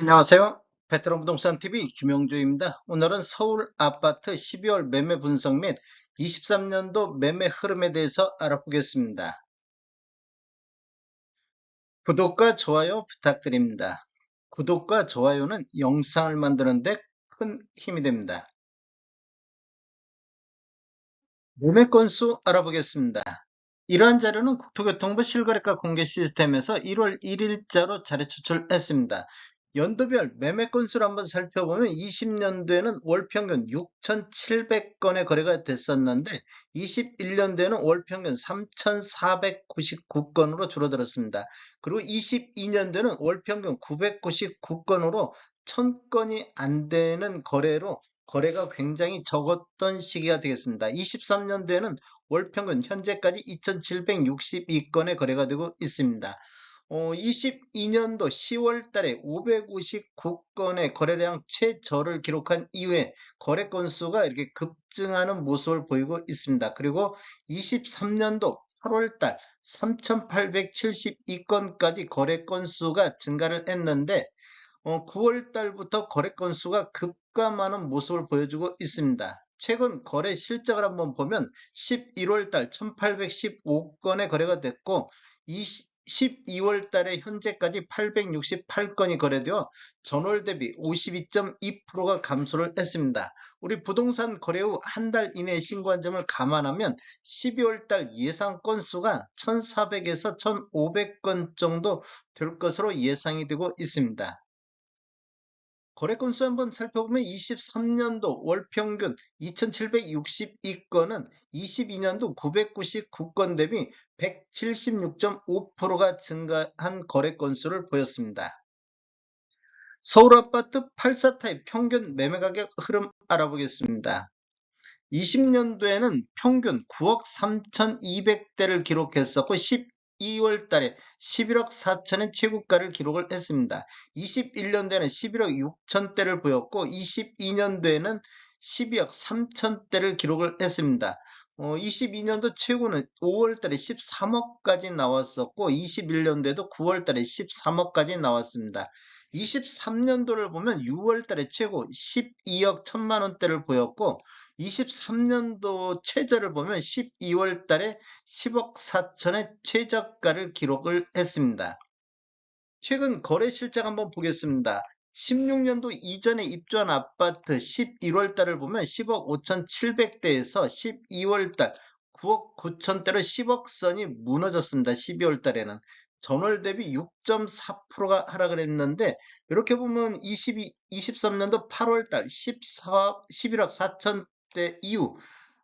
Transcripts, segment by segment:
안녕하세요. 베트남 부동산 TV 김영주입니다. 오늘은 서울 아파트 12월 매매 분석 및 23년도 매매 흐름에 대해서 알아보겠습니다. 구독과 좋아요 부탁드립니다. 구독과 좋아요는 영상을 만드는 데 큰 힘이 됩니다. 매매 건수 알아보겠습니다. 이러한 자료는 국토교통부 실거래가 공개 시스템에서 1월 1일자로 자료 추출했습니다. 연도별 매매 건수를 한번 살펴보면 20년도에는 월 평균 6,700건의 거래가 됐었는데 21년도에는 월 평균 3,499건으로 줄어들었습니다. 그리고 22년도에는 월 평균 999건으로 1,000건이 안 되는 거래가 굉장히 적었던 시기가 되겠습니다. 23년도에는 월 평균 현재까지 2,762건의 거래가 되고 있습니다. 22년도 10월 달에 559건의 거래량 최저를 기록한 이후에 거래 건수가 이렇게 급증하는 모습을 보이고 있습니다. 그리고 23년도 8월 달 3,872건까지 거래 건수가 증가를 했는데 9월 달부터 거래 건수가 급감하는 모습을 보여주고 있습니다. 최근 거래 실적을 한번 보면 11월 달 1815건의 거래가 됐고 12월 달에 현재까지 868건이 거래되어 전월 대비 52.2%가 감소를 했습니다. 우리 부동산 거래 후 한 달 이내에 신고한 점을 감안하면 12월 달 예상 건수가 1,400에서 1,500건 정도 될 것으로 예상이 되고 있습니다. 거래 건수 한번 살펴보면 23년도 월 평균 2,762건은 22년도 999건 대비 176.5%가 증가한 거래 건수를 보였습니다. 서울 아파트 84타입 평균 매매 가격 흐름 알아보겠습니다. 20년도에는 평균 9억 3,200대를 기록했었고 12월 달에 11억 4천의 최고가를 기록을 했습니다. 21년도에는 11억 6천대를 보였고 22년도에는 12억 3천대를 기록을 했습니다. 22년도 최고는 5월 달에 13억까지 나왔었고 21년도에도 9월 달에 13억까지 나왔습니다. 23년도를 보면 6월 달에 최고 12억 1천만 원대를 보였고 23년도 최저를 보면 12월 달에 10억 4천의 최저가를 기록을 했습니다. 최근 거래 실적 한번 보겠습니다. 16년도 이전에 입주한 아파트 11월 달을 보면 10억 5,700대에서 12월 달 9억 9천대로 10억 선이 무너졌습니다. 12월 달에는 전월 대비 6.4%가 하락을 했는데 이렇게 보면 23년도 8월 달 11억 4천대 이후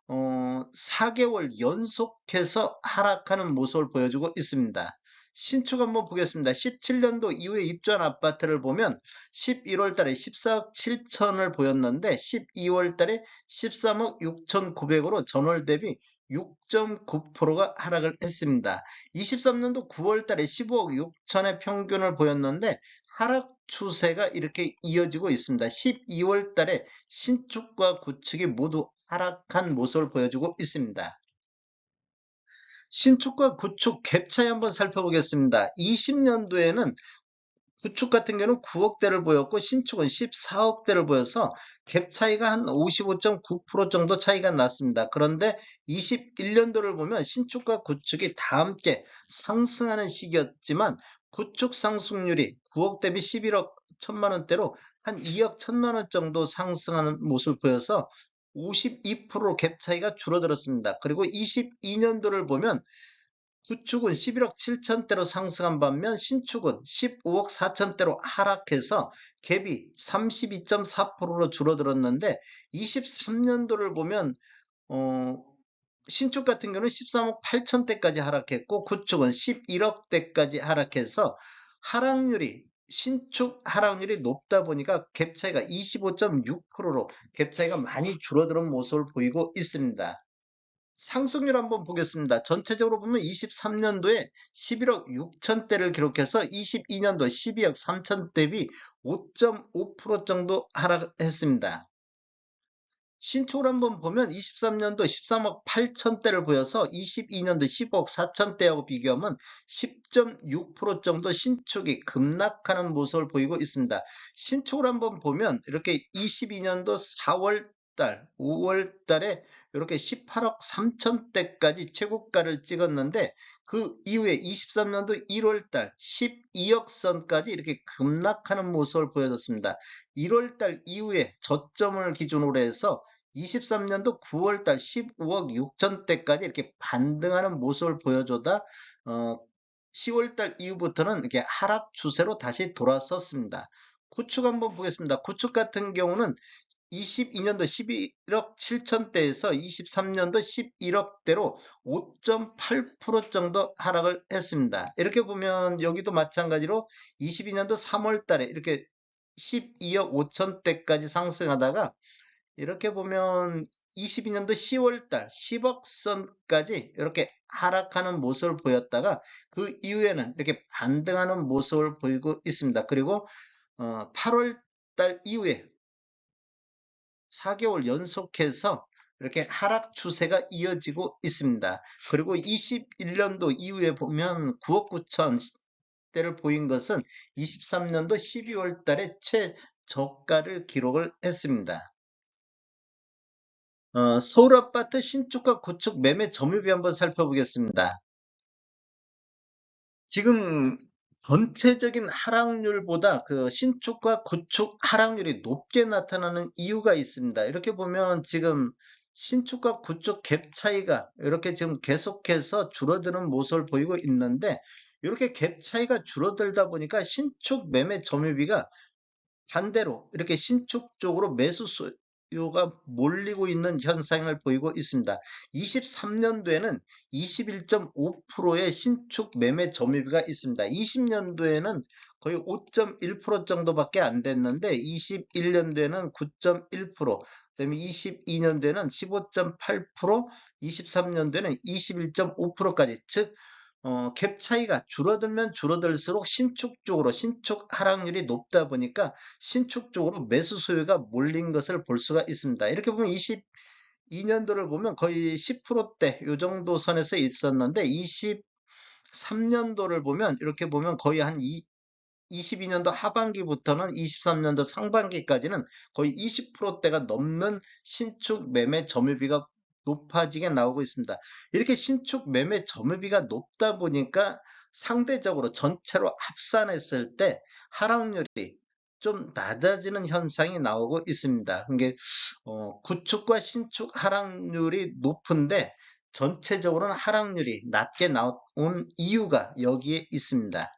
4개월 연속해서 하락하는 모습을 보여주고 있습니다. 신축 한번 보겠습니다. 17년도 이후에 입주한 아파트를 보면 11월 달에 14억 7천을 보였는데 12월 달에 13억 6,900으로 전월 대비 6.9%가 하락을 했습니다. 23년도 9월 달에 15억 6천의 평균을 보였는데 하락 추세가 이렇게 이어지고 있습니다. 12월 달에 신축과 구축이 모두 하락한 모습을 보여주고 있습니다. 신축과 구축 갭 차이 한번 살펴보겠습니다. 20년도에는 구축 같은 경우는 9억대를 보였고 신축은 14억대를 보여서 갭 차이가 한 55.9% 정도 차이가 났습니다. 그런데 21년도를 보면 신축과 구축이 다 함께 상승하는 시기였지만 구축 상승률이 9억 대비 11억 1천만 원대로 한 2억 1천만 원 정도 상승하는 모습을 보여서 52% 갭 차이가 줄어들었습니다. 그리고 22년도를 보면 구축은 11억 7천대로 상승한 반면 신축은 15억 4천대로 하락해서 갭이 32.4%로 줄어들었는데 23년도를 보면 신축 같은 경우는 13억 8천대까지 하락했고 구축은 11억대까지 하락해서 신축 하락률이 높다 보니까 갭 차이가 25.6%로 갭 차이가 많이 줄어드는 모습을 보이고 있습니다. 상승률 한번 보겠습니다. 전체적으로 보면 23년도에 11억 6천대를 기록해서 22년도 12억 3천 대비 5.5% 정도 하락했습니다. 신축을 한번 보면 23년도 13억 8천대를 보여서 22년도 15억 4천대하고 비교하면 10.6% 정도 신축이 급락하는 모습을 보이고 있습니다. 신축을 한번 보면 이렇게 22년도 4월 달, 5월 달에 이렇게 18억 3천대까지 최고가를 찍었는데 그 이후에 23년도 1월 달 12억 선까지 이렇게 급락하는 모습을 보여줬습니다. 1월 달 이후에 저점을 기준으로 해서 23년도 9월 달 15억 6천대까지 이렇게 반등하는 모습을 보여주다 10월 달 이후부터는 이렇게 하락 추세로 다시 돌아섰습니다. 구축 한번 보겠습니다. 구축 같은 경우는 22년도 11억 7천대에서 23년도 11억대로 5.8% 정도 하락을 했습니다. 이렇게 보면 여기도 마찬가지로 22년도 3월 달에 이렇게 12억 5천대까지 상승하다가 이렇게 보면 22년도 10월 달 10억 선까지 이렇게 하락하는 모습을 보였다가 그 이후에는 이렇게 반등하는 모습을 보이고 있습니다. 그리고 8월 달 이후에 4개월 연속해서 이렇게 하락 추세가 이어지고 있습니다. 그리고 21년도 이후에 보면 9억 9천 대를 보인 것은 23년도 12월 달에 최저가를 기록을 했습니다. 서울 아파트 신축과 구축 매매 점유비 한번 살펴보겠습니다. 지금 전체적인 하락률보다 그 신축과 구축 하락률이 높게 나타나는 이유가 있습니다. 이렇게 보면 지금 신축과 구축 갭 차이가 이렇게 지금 계속해서 줄어드는 모습을 보이고 있는데 이렇게 갭 차이가 줄어들다 보니까 신축 매매 점유비가 반대로 이렇게 신축 쪽으로 매수 수요가 몰리고 있는 현상을 보이고 있습니다. 23년도에는 21.5%의 신축 매매 점유비가 있습니다. 20년도에는 거의 5.1% 정도밖에 안 됐는데 21년도에는 9.1%, 그다음에 22년도에는 15.8%, 23년도에는 21.5%까지 즉 갭 차이가 줄어들면 줄어들수록 신축 쪽으로 신축 하락률이 높다 보니까 신축 쪽으로 매수 수요가 몰린 것을 볼 수가 있습니다. 이렇게 보면 22년도를 보면 거의 10%대 이 정도 선에서 있었는데 23년도를 보면 이렇게 보면 거의 한 22년도 하반기부터는 23년도 상반기까지는 거의 20%대가 넘는 신축 매매 점유비가 높아지게 나오고 있습니다. 이렇게 신축 매매 점유비가 높다 보니까 상대적으로 전체로 합산했을 때 하락률이 좀 낮아지는 현상이 나오고 있습니다. 그게 구축과 신축 하락률이 높은데 전체적으로는 하락률이 낮게 나온 이유가 여기에 있습니다.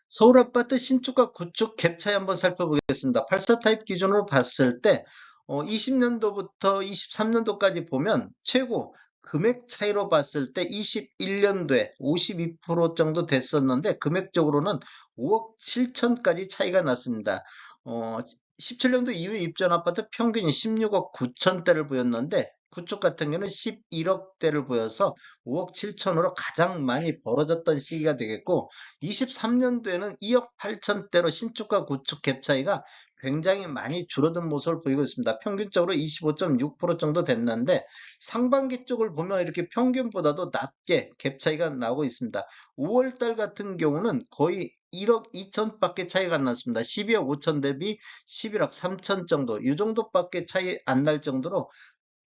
서울 아파트 신축과 구축 갭 차이 한번 살펴보겠습니다. 84 타입 기준으로 봤을 때 20년도부터 23년도까지 보면 최고 금액 차이로 봤을 때 21년도에 52% 정도 됐었는데 금액적으로는 5억 7천까지 차이가 났습니다. 17년도 이후에 입주한 아파트 평균이 16억 9천대를 보였는데 구축 같은 경우는 11억대를 보여서 5억 7천으로 가장 많이 벌어졌던 시기가 되겠고 23년도에는 2억 8천대로 신축과 구축 갭 차이가 굉장히 많이 줄어든 모습을 보이고 있습니다. 평균적으로 25.6% 정도 됐는데 상반기 쪽을 보면 이렇게 평균보다도 낮게 갭 차이가 나오고 있습니다. 5월 달 같은 경우는 거의 1억 2천밖에 차이가 안 났습니다. 12억 5천 대비 11억 3천 정도 이 정도밖에 차이 안 날 정도로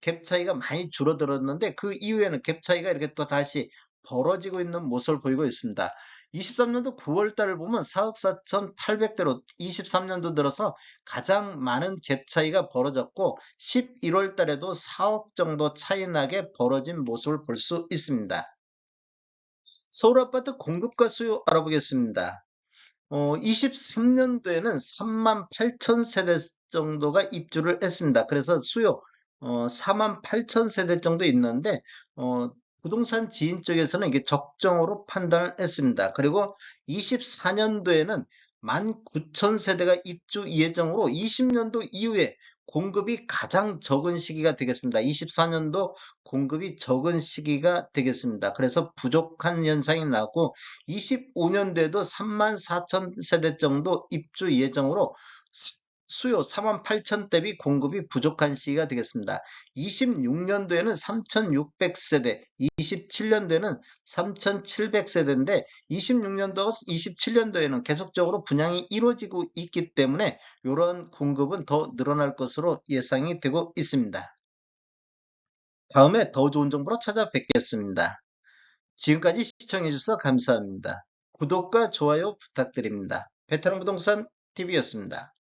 갭 차이가 많이 줄어들었는데 그 이후에는 갭 차이가 이렇게 또 다시 벌어지고 있는 모습을 보이고 있습니다. 23년도 9월 달을 보면 4억 4,800대로 23년도 들어서 가장 많은 갭 차이가 벌어졌고 11월 달에도 4억 정도 차이 나게 벌어진 모습을 볼 수 있습니다. 서울 아파트 공급과 수요 알아보겠습니다. 23년도에는 3만 8천 세대 정도가 입주를 했습니다. 그래서 수요 4만 8천 세대 정도 있는데 부동산 지인 쪽에서는 이게 적정으로 판단을 했습니다. 그리고 24년도에는 19,000세대가 입주 예정으로 20년도 이후에 공급이 가장 적은 시기가 되겠습니다. 24년도 공급이 적은 시기가 되겠습니다. 그래서 부족한 현상이 나고 25년도에도 34,000세대 정도 입주 예정으로 수요 4만 8천 대비 공급이 부족한 시기가 되겠습니다. 26년도에는 3,600세대, 27년도에는 3,700세대인데 26년도와 27년도에는 계속적으로 분양이 이루어지고 있기 때문에 이런 공급은 더 늘어날 것으로 예상이 되고 있습니다. 다음에 더 좋은 정보로 찾아뵙겠습니다. 지금까지 시청해주셔서 감사합니다. 구독과 좋아요 부탁드립니다. 베테랑 부동산 TV였습니다.